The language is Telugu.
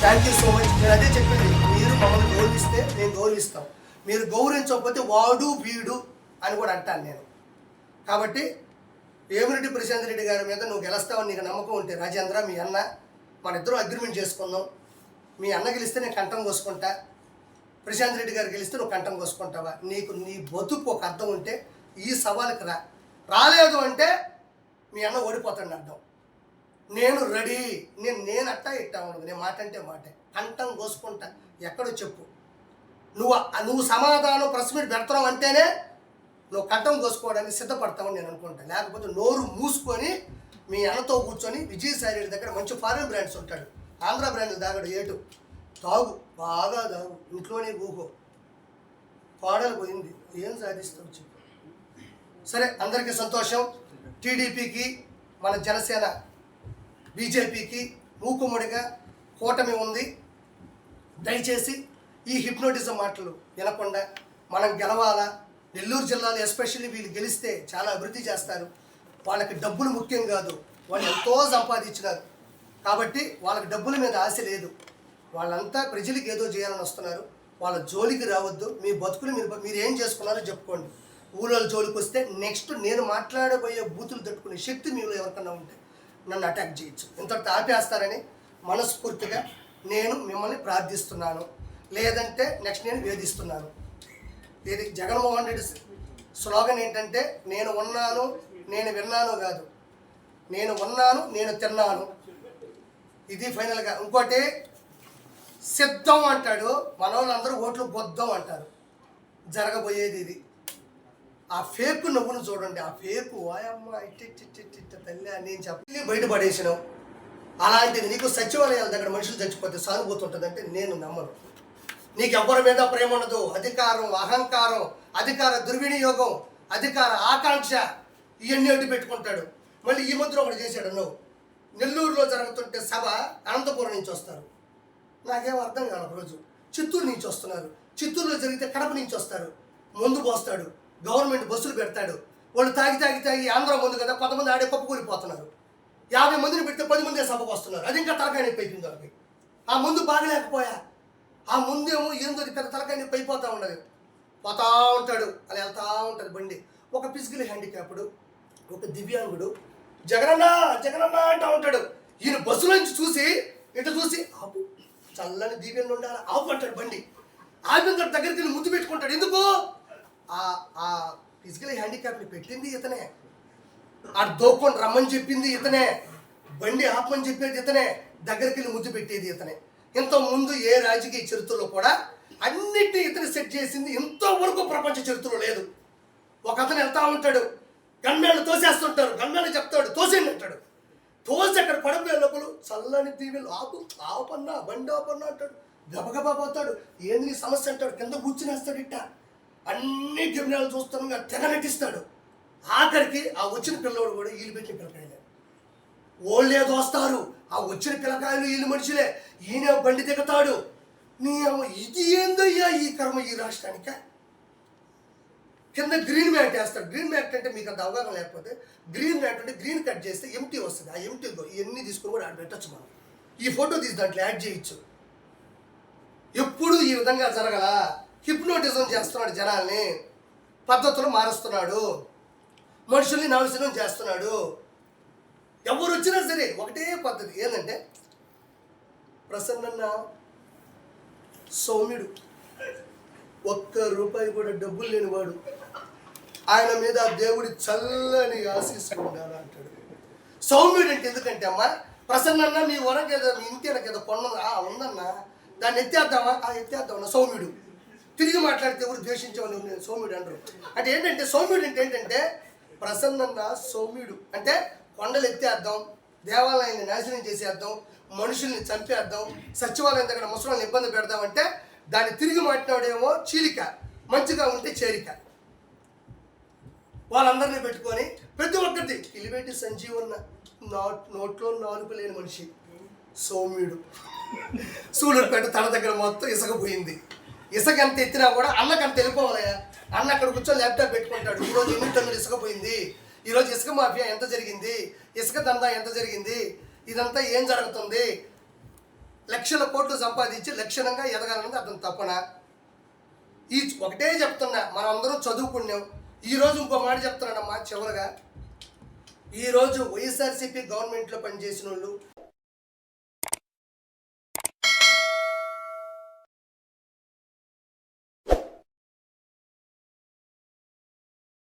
Thank you so much. నేను అదే చెప్పింది, మీరు మమ్మల్ని గౌరవిస్తే మేము గౌరవిస్తాం, మీరు గౌరవించకపోతే వాడు వీడు అని కూడా అంటాను నేను. కాబట్టి వేమిరెడ్డి ప్రశాంత్ రెడ్డి గారి మీద నువ్వు గెలుస్తావని నీకు నమ్మకం ఉంటే రాజేంద్ర, మీ అన్న మన ఇద్దరం అగ్రిమెంట్ చేసుకుందాం. మీ అన్న గెలిస్తే నేను కంఠం కోసుకుంటా, ప్రశాంత్ రెడ్డి గారు గెలిస్తే నువ్వు కంఠం కోసుకుంటావా? నీకు నీ బతుకు ఒక అర్థం ఉంటే ఈ సవాలుకి రాలేదు అంటే మీ అన్న ఓడిపోతాడు అర్థం. నేను రెడీ, నేను అట్టా ఇట్టా ఉండదు, నేను మాట అంటే మాటే, కంఠం కోసుకుంటా. ఎక్కడో చెప్పు, నువ్వు సమాధానం ప్రెస్ మీట్ పెడతావు అంటేనే నువ్వు కంఠం కోసుకోవడానికి సిద్ధపడతావని నేను అనుకుంటా. లేకపోతే నోరు మూసుకొని మీ అన్నతో కూర్చొని విజయసాయి రెడ్డి దగ్గర మంచి ఫారెన్ బ్రాండ్స్ ఉంటాడు, ఆంధ్ర బ్రాండ్లు తాగడు, ఏటు తాగు, బాగా తాగు, ఇంట్లోనే ఊహో, పాడలు పోయింది, ఏం సాధిస్తావు చెప్పు. సరే, అందరికీ సంతోషం. టీడీపీకి, మన జనసేన, బీజేపీకి మూకుమ్మడిగా కూటమి ఉంది. దయచేసి ఈ హిప్నోటిజం మాటలు వినకుండా మనం గెలవాలా. నెల్లూరు జిల్లాలో ఎస్పెషల్లీ వీళ్ళు గెలిస్తే చాలా అభివృద్ధి చేస్తారు. వాళ్ళకి డబ్బులు ముఖ్యం కాదు, వాళ్ళు ఎంతో సంపాదించినారు కాబట్టి వాళ్ళకి డబ్బుల మీద ఆశ లేదు. వాళ్ళంతా ప్రజలకు ఏదో చేయాలని వస్తున్నారు. వాళ్ళ జోలికి రావద్దు. మీ బతుకులు మీరు ఏం చేసుకున్నారో చెప్పుకోండి. ఊళ్ళో జోలికి వస్తే నెక్స్ట్ నేను మాట్లాడబోయే బూతులు తట్టుకునే శక్తి మీలో ఎవరికన్నా ఉంటే నన్ను అటాక్ చేయొచ్చు. ఇంతటితో ఆపేస్తారని మనస్ఫూర్తిగా నేను మిమ్మల్ని ప్రార్థిస్తున్నాను. లేదంటే నెక్స్ట్ నేను వేధిస్తున్నాను. ఇది జగన్మోహన్ రెడ్డి స్లోగన్ ఏంటంటే, నేను ఉన్నాను, నేను విన్నాను కాదు, నేను ఉన్నాను, నేను తిన్నాను. ఇది ఫైనల్గా. ఇంకోటి సిద్ధం అంటాడు, మన వాళ్ళందరూ ఓట్లు బొద్దం అంటారు. జరగబోయేది ఇది. ఆ ఫేక్ నవ్వును చూడండి, ఆ ఫేక్ వాయమ్మ ఇట్ట తల్లి నేను చెప్పి బయటపడేసినావు. అలాంటిది నీకు సచివాలయాల దగ్గర మనుషులు చచ్చిపోతే సానుభూతి ఉంటుందంటే నేను నమ్మను. నీకు ఎవరి మీద ప్రేమ ఉండదు. అధికారం, అహంకారం, అధికార దుర్వినియోగం, అధికార ఆకాంక్ష, ఇవన్నీ అడ్డు పెట్టుకుంటాడు. మళ్ళీ ఈ మధ్యలో ఒకటి చేశాడు. నువ్వు నెల్లూరులో జరుగుతుంటే సభ అనంతపురం నుంచి వస్తారు, నాకేం అర్థం కాదు. ఒకరోజు చిత్తూరు నుంచి వస్తున్నారు, చిత్తూరులో జరిగితే కడప నుంచి వస్తారు. మందు పోస్తాడు, గవర్నమెంట్ బస్సులు పెడతాడు. వాళ్ళు తాగి ఆంధ్ర ముందు కదా, కొంతమంది ఆడే పప్పు కూలిపోతున్నారు. 50 మందిని పెడితే 10 మందే సభకు వస్తున్నారు. అది ఇంకా తలకాయ నొప్పి అయిపోయింది వాళ్ళకి. ఆ ముందు బాగలేకపోయా, ఆ ముందేమో ఏందో పెద్ద తలకాయ నొప్పి అయిపోతూ ఉండదు. పోతా ఉంటాడు, అలా వెళ్తూ ఉంటుంది బండి. ఒక ఫిజికల్ హ్యాండిక్యాప్డ్, ఒక దివ్యాంగుడు జగనన్న జగనన్న అంటూ ఉంటాడు. ఈయన బస్సులో నుంచి చూసి ఇటు చూసి ఆపు, చల్లని దివ్యంగా ఉండాలి, ఆపు అంటాడు బండి. ఆపిన దగ్గరికి వెళ్ళి ముద్దు పెట్టుకుంటాడు. ఎందుకు? ఆ ఫిజికల్ హ్యాండిక్యాప్ని పెట్టింది ఇతనే, ఆ దోక్కొని రమ్మని చెప్పింది ఇతనే, బండి ఆపమని చెప్పేది ఇతనే, దగ్గరికి వెళ్ళి ముద్దు పెట్టేది ఇతనే. ఇంతకుముందు ఏ రాజకీయ చరిత్రలో కూడా అన్నిటినీ ఇతను సెట్ చేసింది ఇంతవరకు ప్రపంచ చరిత్రలో లేదు. ఒక అతను వెళ్తా ఉంటాడు, గన్మేళ్ళు తోసేస్తుంటారు, గన్మేళ్ళు చెప్తాడు తోసేయండి అంటాడు. తోసి అక్కడ పడిపోయే లోపల చల్లని దీవెలు ఆపన్నా బండి ఆపన్నా అంటాడు. గబగబా పోతాడు, ఏంది నీ సమస్య అంటాడు, కింద కూర్చునేస్తాడు. ఇట్ట అన్ని గిమ్నాలు చూస్తాను తెగ నటిస్తాడు. ఆఖరికి ఆ వచ్చిన పిల్లవాడు కూడా వీళ్ళు పెట్టిన పిల్లకాయలే, ఓళ్ళే దోస్తారు. ఆ వచ్చిన పిల్లకాయలు వీళ్ళు మనుషులే. ఈయన బండి దిగుతాడు. నీ ఇది ఏందయ్యా ఈ కర్మ ఈ రాష్ట్రానిక. కింద గ్రీన్ మ్యాట్ వేస్తాడు. గ్రీన్ మ్యాట్ అంటే మీకు అంత అవగాహన లేకపోతే, గ్రీన్ మ్యాట్ అంటే గ్రీన్ కట్ చేస్తే ఎంటీ వస్తుంది. ఆ ఎంటీ ఇవన్నీ తీసుకుని కూడా ఆడ పెట్టచ్చు. మనం ఈ ఫోటో తీసి దాంట్లో యాడ్ చేయొచ్చు. ఎప్పుడు ఈ విధంగా జరగల. హిప్నోటిజం చేస్తున్నాడు, జనాల్ని పద్ధతులు మారుస్తున్నాడు, మనుషుల్ని నాశనం చేస్తున్నాడు. ఎవరు వచ్చినా సరే ఒకటే పద్ధతి ఏంటంటే, ప్రసన్న సౌమ్యుడు, ₹1 కూడా డబ్బులు లేనివాడు, ఆయన మీద దేవుడి చల్లని ఆశీస్సులు ఉండాలి అంటాడు. సౌమ్యుడు అంటే ఎందుకంటే అమ్మ, ప్రసన్న మీ వరకేదో మీ ఇంటి వెనకేదో కొండ ఉందన్నా, దాన్ని ఎత్తేద్దామా, ఎత్తేద్దామన్నా సౌమ్యుడు. తిరిగి మాట్లాడితే ఎవరు ద్వేషించేవాళ్ళు సౌమ్యుడు అంటారు. అంటే ఏంటంటే సౌమ్యుడు అంటే ఏంటంటే, ప్రసన్న సౌమ్యుడు అంటే కొండలు ఎత్తేద్దాం, దేవాలయాన్ని నాశనం చేసేద్దాం, మనుషుల్ని చంపేద్దాం, సచివాలయం దగ్గర ముసలాన్ని ఇబ్బంది పెడదామంటే దాన్ని తిరిగి మాట్లాడేమో చీలిక, మంచిగా ఉంటే చేరిక. వాళ్ళందరినీ పెట్టుకొని ప్రతి ఒక్కటి ఇలివేటి సంజీవన్న నోట్లో నాలుగు లేని మనిషి సౌమ్యుడు. సూళ్ళూరుపేట తన దగ్గర మొత్తం ఇసుక పోయింది. ఇసుక ఎంత ఎత్తినా కూడా అన్నకంత వెళ్ళిపోవాలయ్యా. అన్న అక్కడ కూర్చొని ల్యాప్టాప్ పెట్టుకుంటాడు. ఈరోజు 8 టన్నులు ఇసుక పోయింది, ఈరోజు ఇసుక మాఫియా ఎంత జరిగింది, ఇసుక దందా ఎంత జరిగింది, ఇదంతా ఏం జరుగుతుంది, లక్షల కోట్లు సంపాదించి లక్షణంగా ఎదగాలన్నది అతను తపన. ఈ ఒకటే చెప్తున్నా, మనం అందరం చదువుకున్నాం. ఈరోజు ఇంకో మాట చెప్తున్నానమ్మా చివరిగా. ఈరోజు వైఎస్ఆర్సీపీ గవర్నమెంట్లో పనిచేసిన వాళ్ళు